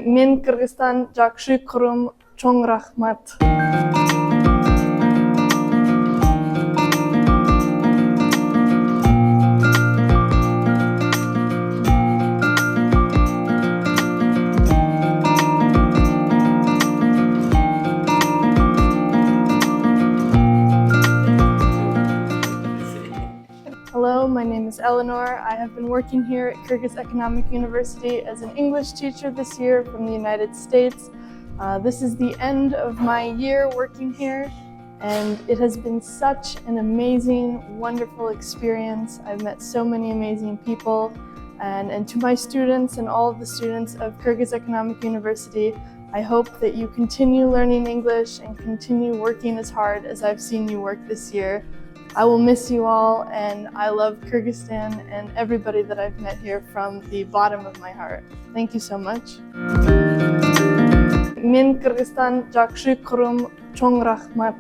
Мен Кыргызстан жакшы курум, чоң рахмат. Hello, my name is Eleanor. I have been working here at Kyrgyz Economic University as an English teacher this year from the United States. This is the end of my year working here, and it has been such an amazing, wonderful experience. I've met so many amazing people, and to my students and all of the students of Kyrgyz Economic University, I hope that you continue learning English and continue working as hard as I've seen you work this year. I will miss you all, and I love Kyrgyzstan and everybody that I've met here from the bottom of my heart. Thank you so much. Мен Кыргызстан жакшы курум, чоң рахмат.